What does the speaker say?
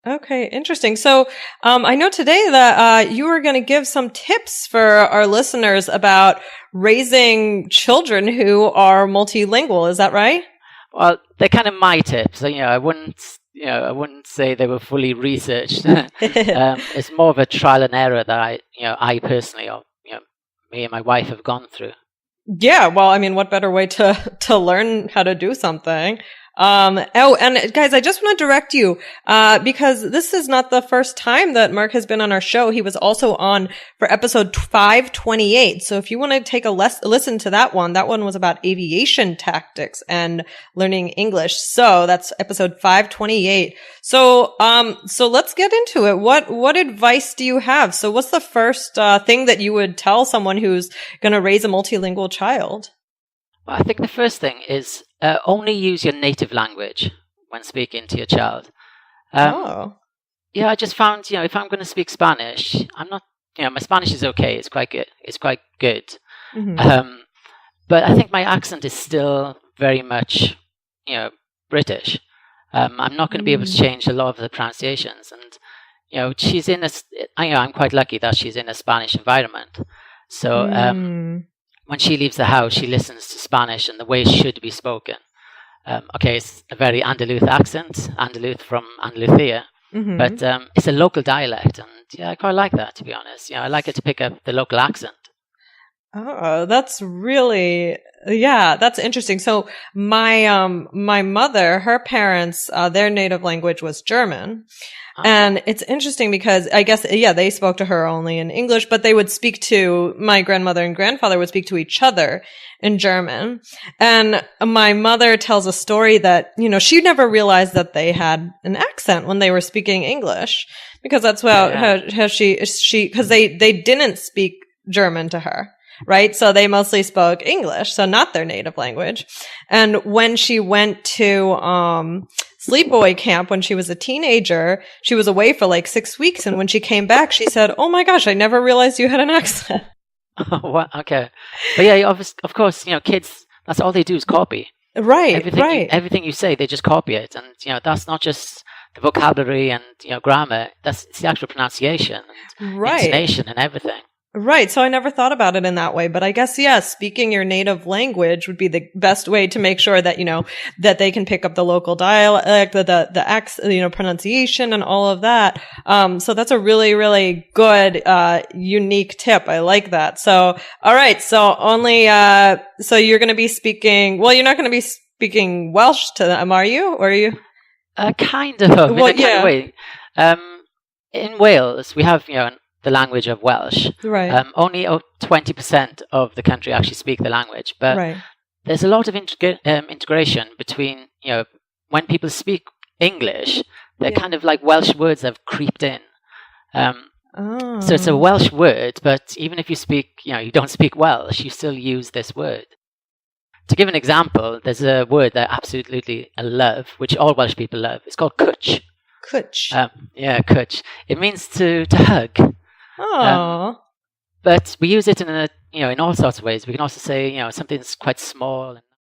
Okay, interesting. So, I know today that you were going to give some tips for our listeners about raising children who are multilingual. Is that right? Well, they're kind of my tips. So, I wouldn't say they were fully researched. It's more of a trial and error that I personally, or me and my wife have gone through. Yeah, well, I mean, what better way to learn how to do something? Oh, and guys, I just want to direct you, because this is not the first time that Mark has been on our show. He was also on for episode 528. So if you want to take a listen to that one was about aviation tactics and learning English. So that's episode 528. So let's get into it. What advice do you have? So what's the first, thing that you would tell someone who's going to raise a multilingual child? Well, I think the first thing is only use your native language when speaking to your child. Oh. Yeah, I just found, if I'm going to speak Spanish, I'm not, my Spanish is okay. It's quite good. It's quite good. Mm-hmm. But I think my accent is still very much, British. I'm not going to be able to change a lot of the pronunciations. And, she's in I'm quite lucky that she's in a Spanish environment. So, when she leaves the house, she listens to Spanish and the way it should be spoken. Okay, it's a very Andalus accent, Andalus from Andalusia, but it's a local dialect, and yeah, I quite like that, to be honest. I like it to pick up the local accent. Oh, that's really, yeah, that's interesting. So my mother, her parents, their native language was German. And it's interesting because I guess, yeah, they spoke to her only in English, but they would speak to, my grandmother and grandfather would speak to each other in German. And my mother tells a story that, she never realized that they had an accent when they were speaking English, because that's how she, because they didn't speak German to her. Right. So they mostly spoke English, so not their native language. And when she went to, sleepaway camp when she was a teenager, she was away for like 6 weeks. And when she came back, she said, "Oh my gosh, I never realized you had an accent." Oh, what? Okay. But yeah, of course, kids, that's all they do is copy. Right. Everything you say, they just copy it. And, that's not just the vocabulary and, grammar. It's the actual pronunciation and intonation and everything. Right. So I never thought about it in that way, but I guess, yeah, speaking your native language would be the best way to make sure that, that they can pick up the local dialect, the accent, pronunciation and all of that. So that's a really, really good, unique tip. I like that. So, all right. So so you're going to be you're not going to be speaking Welsh to them, are you? Or are you? Kind of. Well, in a way. In Wales, we have, the language of Welsh. Right. Only 20% of the country actually speak the language, but there's a lot of integration between, when people speak English, they're kind of like Welsh words that have creeped in. So it's a Welsh word, but even if you speak, you don't speak Welsh, you still use this word. To give an example, there's a word that I absolutely love, which all Welsh people love. It's called cwtch. Cwtch. Yeah, cwtch. It means to hug. Oh. But we use it in in all sorts of ways. We can also say, something's quite small.